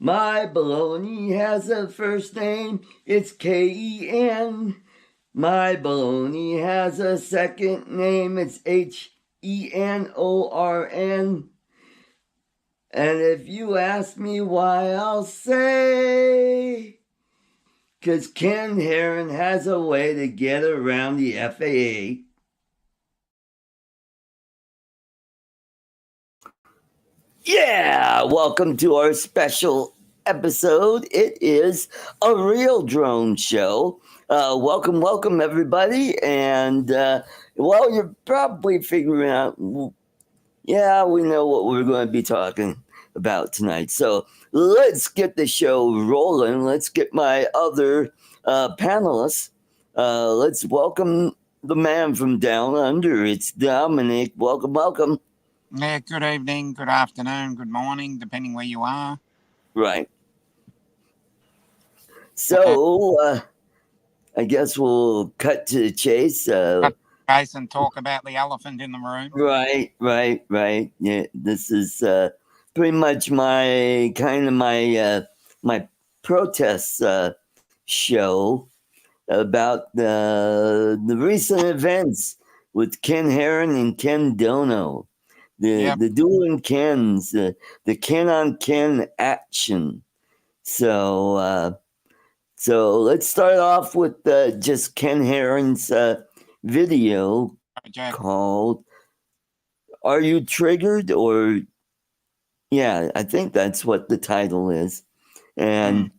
My baloney has a first name, it's Ken. My baloney has a second name, it's Henorn. And if you ask me why, I'll say, 'cause Ken Heron has a way to get around the FAA. Yeah, welcome to our special episode. It is a real drone show. Welcome, everybody. And, well, you're probably figuring out, yeah, we know what we're going to be talking about tonight. So let's get the show rolling. Let's get my other panelists. Let's welcome the man from down under. It's Dominic. Welcome. Yeah, good evening, good afternoon, good morning, depending where you are. Right. So, I guess we'll cut to the chase. Case and talk about the elephant in the room. Right. Yeah, this is pretty much my my protest show about the recent events with Ken Heron and Ken Dono. The dueling Kens, the Ken on Ken action. So let's start off with just Ken Heron's video called "Are You Triggered?" Or yeah, I think that's what the title is. And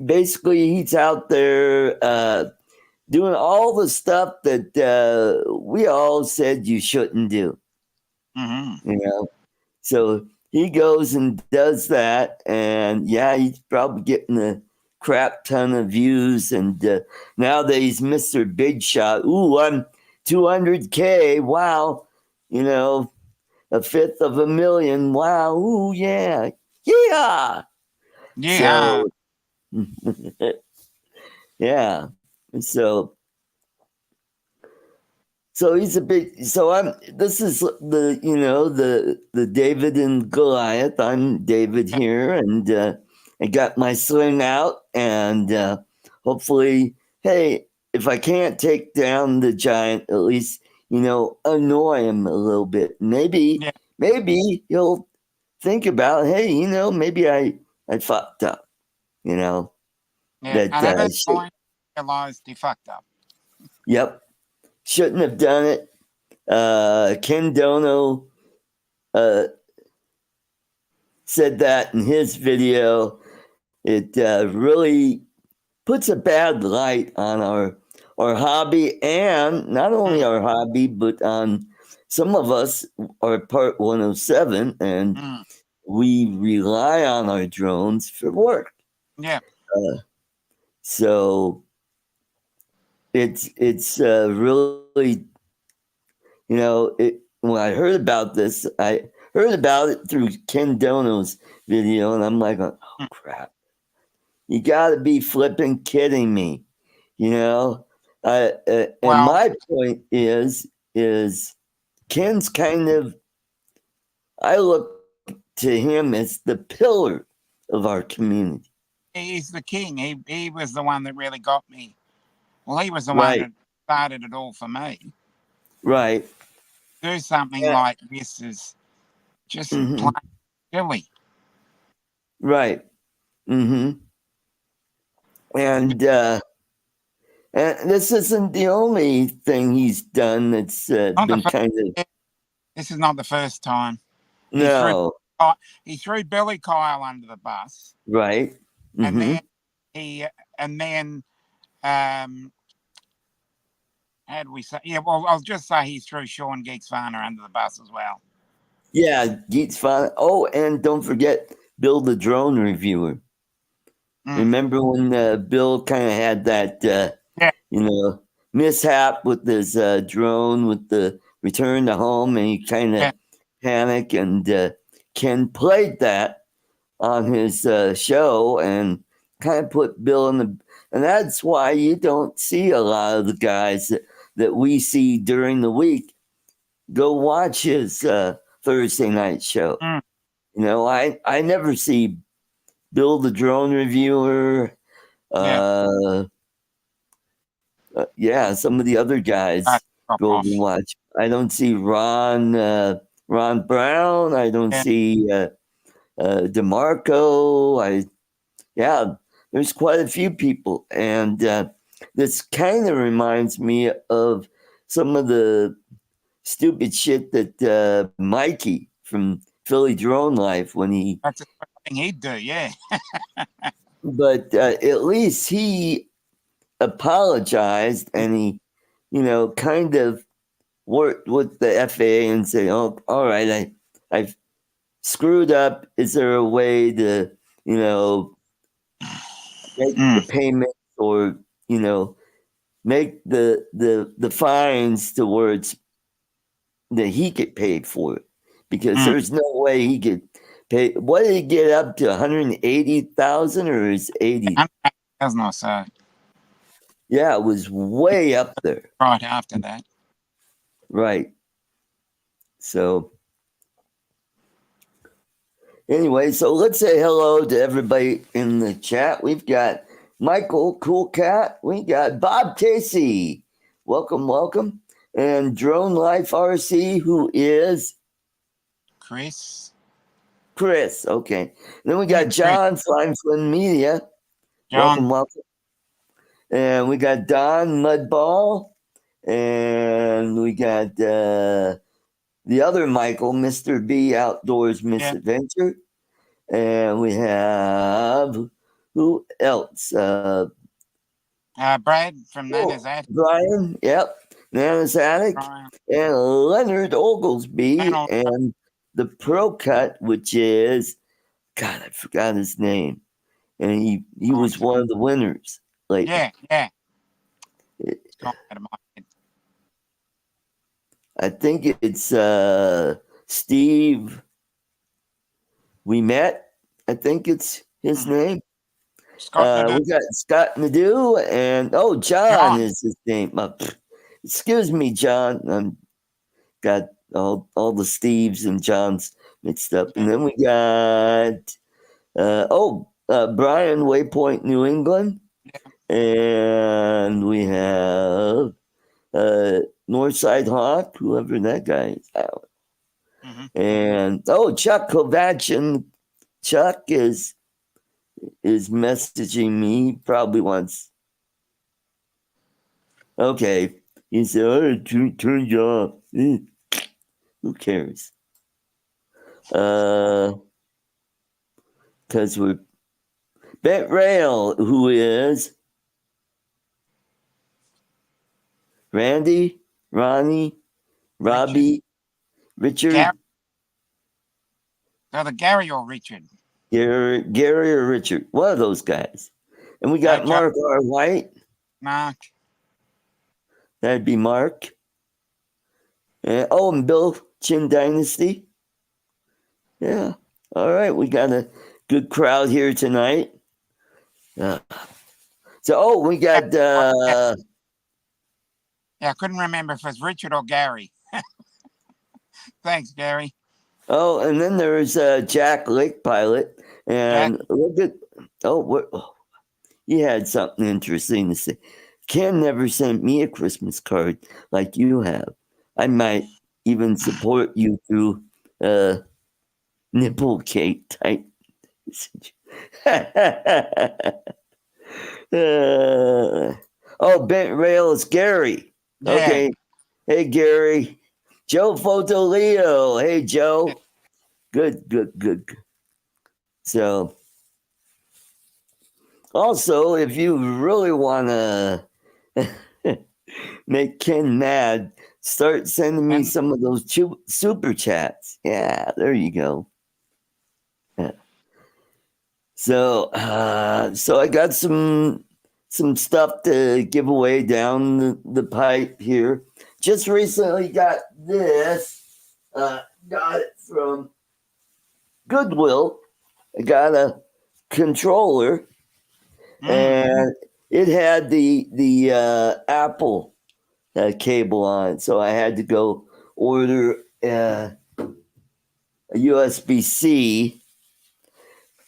basically, he's out there doing all the stuff that we all said you shouldn't do. Mm-hmm. You know, so he goes and does that, and yeah, he's probably getting a crap ton of views. And nowadays, Mr. Big Shot, ooh, I'm 200K. Wow, you know, a fifth of a million. Wow, ooh, yeah. So, yeah. So he's a big. So this is the David and Goliath. I'm David here, and I got my sling out, and hopefully, hey, if I can't take down the giant, at least annoy him a little bit. Maybe he'll think about, hey, maybe I fucked up. Yeah, and at that point, I realized he fucked up. Yep. Shouldn't have done it. Ken Dono said that in his video. It really puts a bad light on our hobby, and not only our hobby, but on some of us are part 107, and we rely on our drones for work. Yeah. So it's really, when I heard about this, I heard about it through Ken Dono's video, and I'm like, oh crap! You got to be flipping kidding me, And my point is Ken's kind of, I look to him as the pillar of our community. He's the king. He was the one that really got me. Well, he was the one that started it all for me. Right. Do something like this is just plain silly. Right. Mm-hmm. And this isn't the only thing he's done that's been kind of... This is not the first time. No. He threw Billy Kyle under the bus. Right. Mm-hmm. And then how do we say? Yeah, well, I'll just say he threw Sean Geeks Farner under the bus as well. Yeah, Geeks Farner. Oh, and don't forget Bill the drone reviewer. Remember when Bill kind of had that, mishap with his drone with the return to home, and he kind of panicked, and Ken played that on his show and kind of put Bill in the... And that's why you don't see a lot of the guys that we see during the week go watch his Thursday night show. I never see Bill the Drone Reviewer. Yeah, some of the other guys go over and watch. I don't see Ron Brown. I don't see DeMarco. There's quite a few people, and this kind of reminds me of some of the stupid shit that Mikey from Philly Drone Life when he. That's the thing he'd do, yeah. But at least he apologized and he, kind of worked with the FAA and said, "Oh, all right, I've screwed up. Is there a way to, make the payment or, make the fines to where it's that he get paid for it? Because there's no way he could pay. What did he get up to? 180,000 or is 80? That's not so. Yeah, it was way up there. Right after that. Right. So anyway, so let's say hello to everybody in the chat. We've got Michael, Cool Cat. We got Bob Casey. Welcome. And Drone Life RC, who is Chris. Okay. And then we got John, Slime Flynn Media. John. Welcome. And we got Don Mudball. And we got the other Michael, Mr. B Outdoors Misadventure. And we have who else? Brad from Nana's Attic. Brian, yep. Nana's Attic. Brian. And Leonard Oglesby. And the Pro Cut, which is, God, I forgot his name. And he was one of the winners. Yeah. I think it's Steve We Met. I think it's his name. We got Scott Nadeau and John is his name. Excuse me, John. Got all the Steves and Johns mixed up. And then we got Brian, Waypoint, New England. And we have Northside Hawk, whoever that guy is out. And Chuck Kovac, Chuck is messaging me. Probably wants. Okay, he said, "Oh, turn you off." Who cares? Because we're Bet Rail, who is Randy, Ronnie, Robbie, Richard. The Gary or Richard? Gary or Richard. One of those guys. And we got Mark R. White. Mark. That'd be Mark. And Bill, Chin Dynasty. Yeah. All right. We got a good crowd here tonight. We got... I couldn't remember if it was Richard or Gary. Thanks, Gary. And then there's Jack Lake Pilot. And look at... he had something interesting to say. Ken never sent me a Christmas card like you have. I might even support you through nipple cake type. Bent Rail is Gary. Yeah. Okay. Hey, Gary. Joe Fotoleo. Hey, Joe. Good. So, also, if you really want to make Ken mad, start sending me some of those super chats. Yeah, there you go. Yeah. So I got some stuff to give away down the pipe here. Just recently got this. Got it from Goodwill. I got a controller, and it had the Apple cable on it, so I had to go order a USB-C.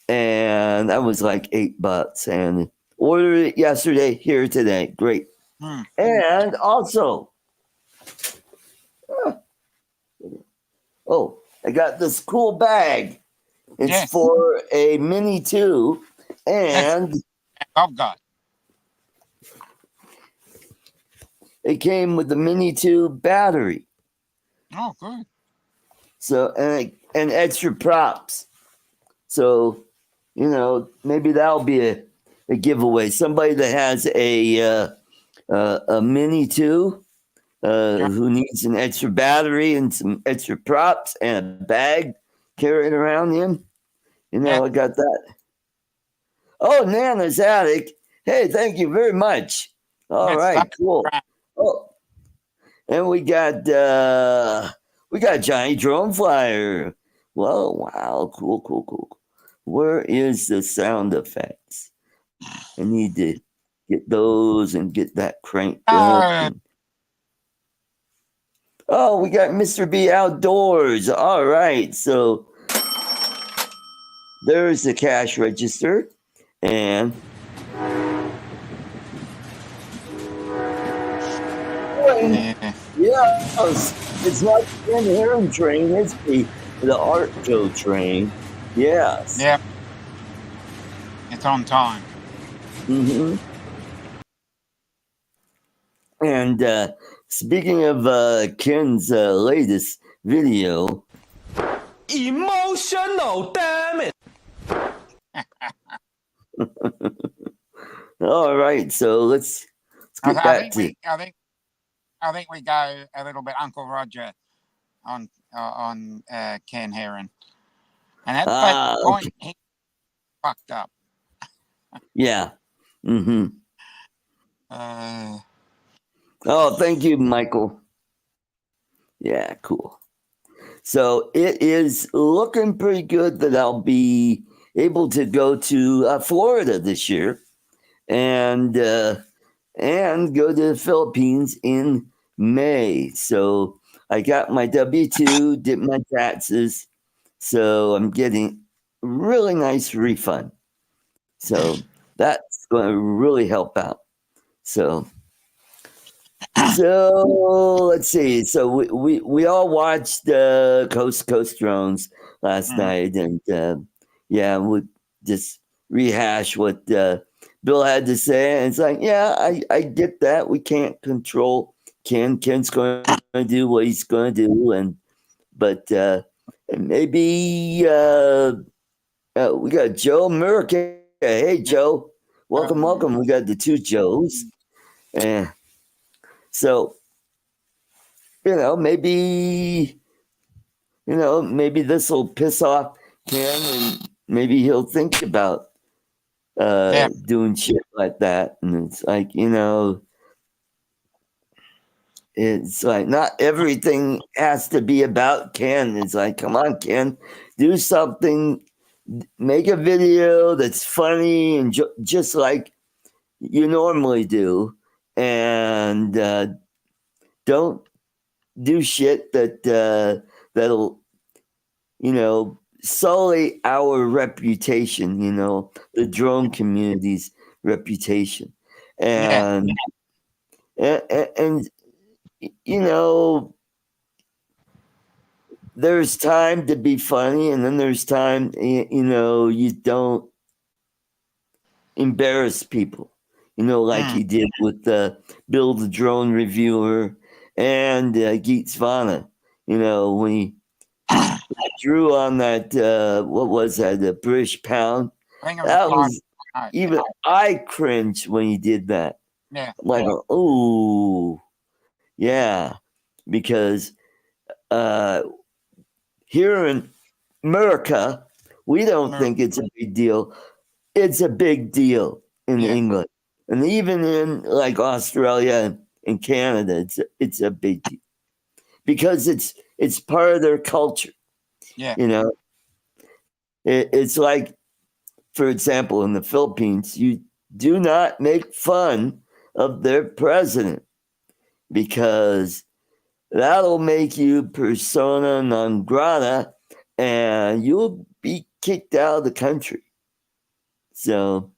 and that was like $8, and ordered it yesterday, here today. Great. And also, I got this cool bag. It's for a Mini 2, and I've got. it came with the Mini 2 battery. Oh, good. So, and extra props. So, maybe that'll be a giveaway. Somebody that has a Mini 2 who needs an extra battery and some extra props and a bag carrying around him. I got that. Oh, Nana's Attic. Hey, thank you very much. All right, cool. Oh, and we got Johnny Drone Flyer. Whoa, wow, cool. Where is the sound effects? I need to get those and get that cranked up. Oh, we got Mr. B Outdoors. All right, so there's the cash register, and it's not the Ken Heron train, it's the ArtCo train. Yes. Yeah. It's on time. Mm-hmm. And speaking of Ken's latest video, emotional, damn it. All right, so let's get back to. I think we go a little bit Uncle Roger on Ken Heron, and at that point he fucked up. Yeah. Mm-hmm. Oh, thank you, Michael. Yeah, cool. So it is looking pretty good that I'll be able to go to Florida this year and go to the Philippines in May. So I got my W-2, did my taxes, so I'm getting a really nice refund. So that's going to really help out. So let's see. So we all watched Coast to Coast Drones last night, and we'll just rehash what Bill had to say. And it's like, I get that. We can't control Ken. Ken's going to do what he's going to do, but maybe we got Joe America. Hey, Joe. Welcome. We got the two Joes. And so, maybe this will piss off Ken, and maybe he'll think about doing shit like that. And it's like, it's like not everything has to be about Ken. It's like, come on, Ken, do something. Make a video that's funny and just like you normally do, and don't do shit that'll sully our reputation. The drone community's reputation, and there's time to be funny, and then there's time, you don't embarrass people, like he did with Bill the Drone Reviewer and Geets Vana, when he drew on that, what was that, the British pound? That was, even I cringed when he did that. Yeah. Like, oh, yeah, because here in America, we don't think it's a big deal. It's a big deal in England, and even in like Australia and Canada, it's a big deal because it's part of their culture. Yeah, it's like, for example, in the Philippines, you do not make fun of their president because that'll make you persona non grata, and you'll be kicked out of the country. So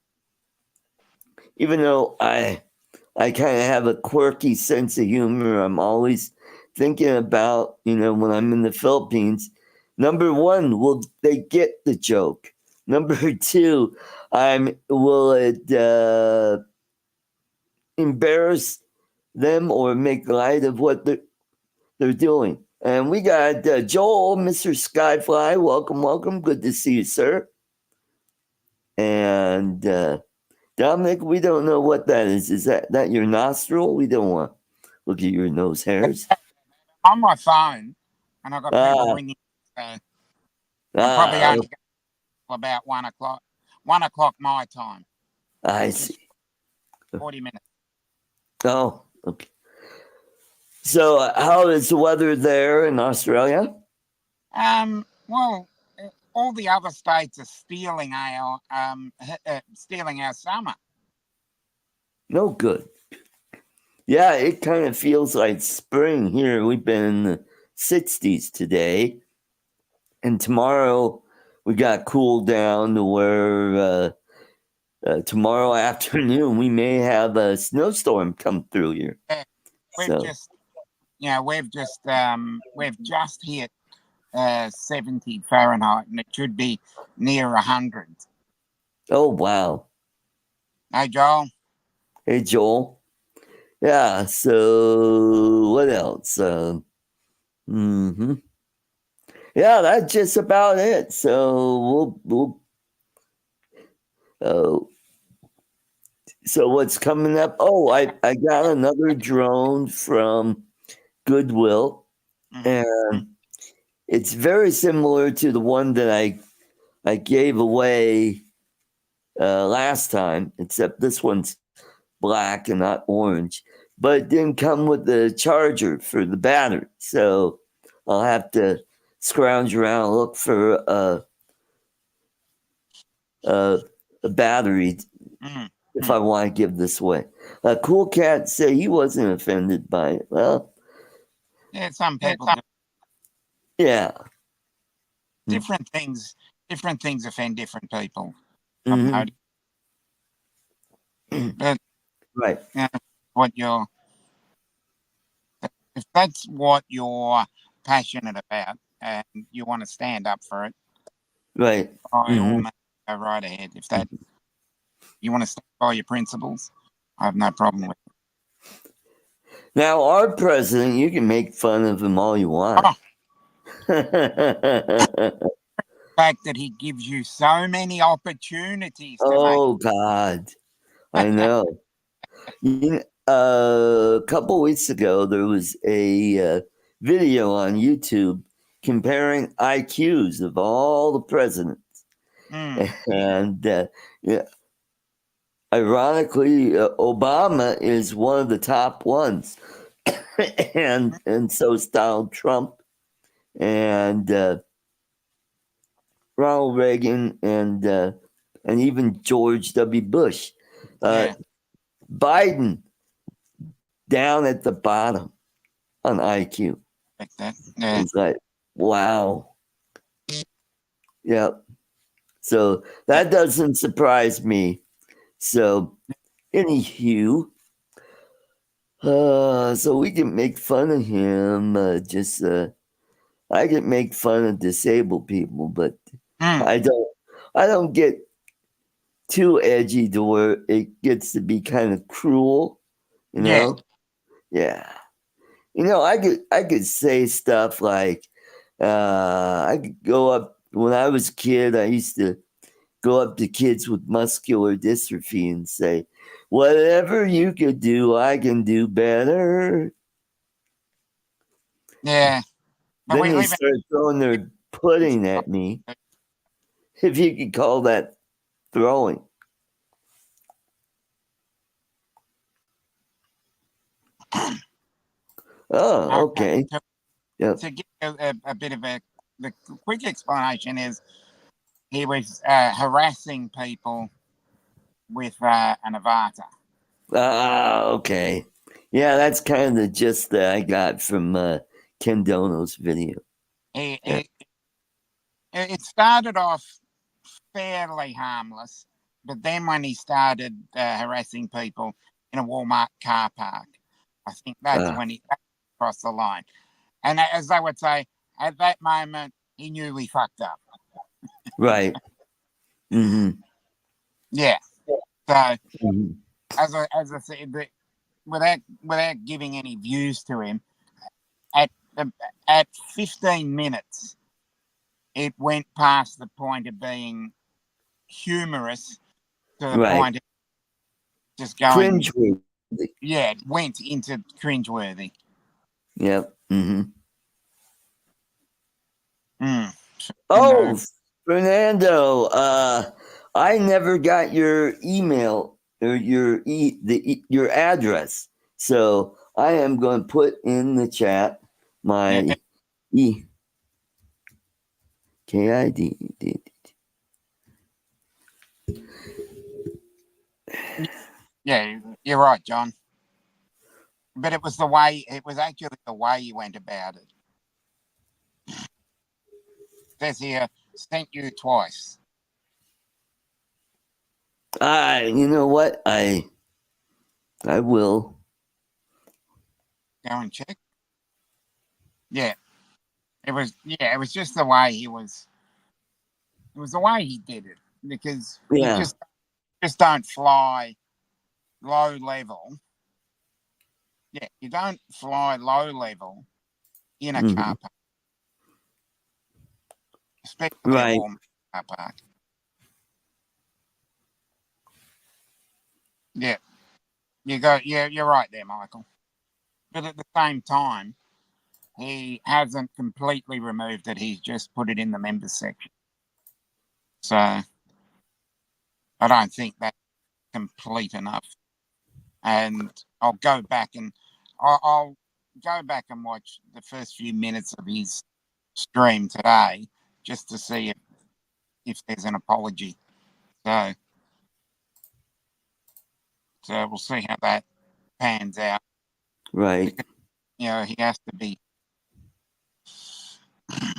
even though I kind of have a quirky sense of humor, I'm always thinking about, when I'm in the Philippines, number one, will they get the joke? Number two, will it embarrass them or make light of what they're doing? And we got Joel, Mr. Skyfly. Welcome, welcome. Good to see you, sir. And Dominic, we don't know what that is. Is that your nostril? We don't want to look at your nose hairs. On my phone, and I've got people ringing. I'm probably only about 1 o'clock. 1 o'clock my time. I see. 40 minutes. Oh, okay. So, how is the weather there in Australia? Well, all the other states are stealing our summer. No good. Yeah, it kind of feels like spring here. We've been in the 60s today, and tomorrow we got cooled down to where tomorrow afternoon we may have a snowstorm come through here. Yeah, we've just hit 70 Fahrenheit, and it should be near 100. Oh, wow. Hey, Joel. Hey, Joel. Yeah, so what else? Yeah, that's just about it. So so what's coming up? Oh, I got another drone from Goodwill, and it's very similar to the one that I gave away last time, except this one's black and not orange. But it didn't come with the charger for the battery, so I'll have to scrounge around and look for a battery if I want to give this away. Cool Cat said he wasn't offended by it. Well, yeah, some people do. Yeah. Different things offend different people. Mm-hmm. But right. If that's what you're passionate about and you want to stand up for it, right. by all means, go right ahead. If that you want to stand by your principles, I have no problem with it. Now, our president, you can make fun of him all you want. The fact that he gives you so many opportunities. God, I know. A couple weeks ago, there was a video on YouTube comparing IQs of all the presidents, and ironically, Obama is one of the top ones, and so is Donald Trump, and Ronald Reagan, and even George W. Bush. Biden down at the bottom on IQ. Like that. Yeah. It's like, wow. Yep. So that doesn't surprise me. So, anywho, so we can make fun of him. I can make fun of disabled people, but I don't get too edgy to where it gets to be kind of cruel. You know? Yeah. I could say stuff like, I could go up when I was a kid. I used to go up to kids with muscular dystrophy and say, "Whatever you could do, I can do better." Yeah. Then they start throwing their pudding at me. If you could call that throwing. Oh, okay. To give a bit of the quick explanation is he was harassing people with an avatar. Okay. Yeah, that's kind of the gist that I got from Ken Dono's video. It started off fairly harmless, But then when he started harassing people in a Walmart car park, I think that's when he crossed the line. And as they would say, at that moment, he knew he fucked up. Right. Mm-hmm. Yeah. So, as I said, without giving any views to him, at 15 minutes, it went past the point of being humorous to the point of just going cringeworthy. Yeah, it went into cringeworthy. Yep. Mm-hmm. Oh, Fernando, I never got your email or your your address, so I am going to put in the chat my KID. Yeah, you're right, John. But it was actually the way you went about it. It says here, sent you twice. You know what? I will go and check. Yeah. It was just the way he was. It was the way he did it, because you just don't fly low level. Yeah, you don't fly low level in a car park, especially a Walmart car park. Yeah, you're right there, Michael. But at the same time, he hasn't completely removed it. He's just put it in the members section. So I don't think that's complete enough. And I'll go back and I'll go back and watch the first few minutes of his stream today just to see if there's an apology. So we'll see how that pans out. Right. Because, he has to be.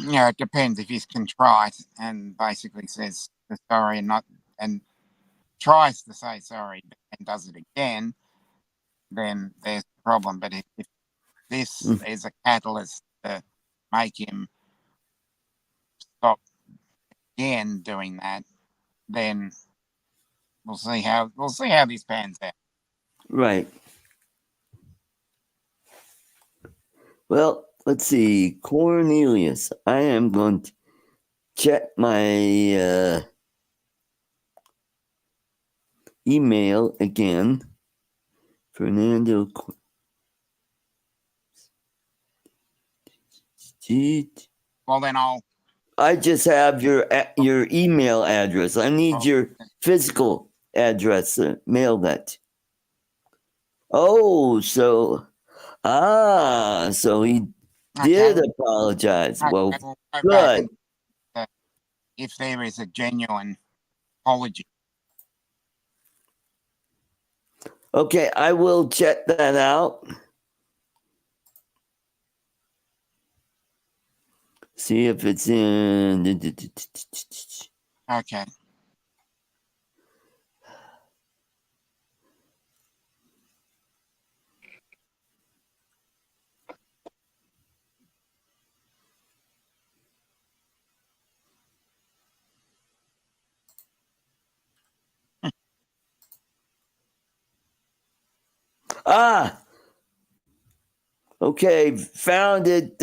It depends if he's contrite and basically says sorry and tries to say sorry and does it again, then there's a problem. But if this is a catalyst to make him stop again doing that, then we'll see how this pans out. Right. Well, let's see. Cornelius, I am going to check my email again. Fernando. Well, then I just have your email address. I need your physical address. Mail that. Oh, so he did apologize. Okay, Well, we'll good. If there is a genuine apology. Okay, I will check that out. See if it's in. Okay. Okay, found it,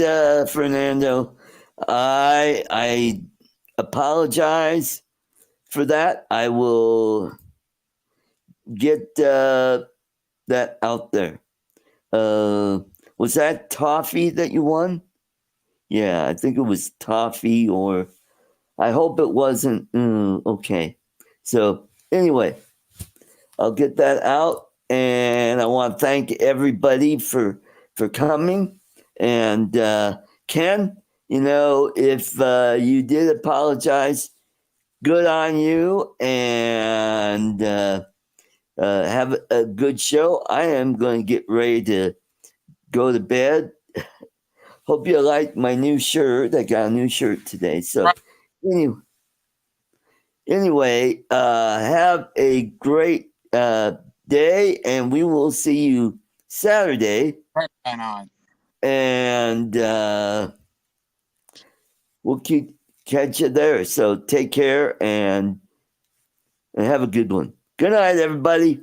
Fernando. I apologize for that. I will get that out there. Was that toffee that you won? Yeah, I think it was toffee, or I hope it wasn't. Okay. So anyway, I'll get that out, and I want to thank everybody for coming. And Ken, if you did apologize, good on you, and have a good show. I am going to get ready to go to bed. Hope you like my new shirt. I got a new shirt today. So Anyway, have a great day, and we will see you Saturday. And we'll catch you there. So take care and have a good one. Good night, everybody.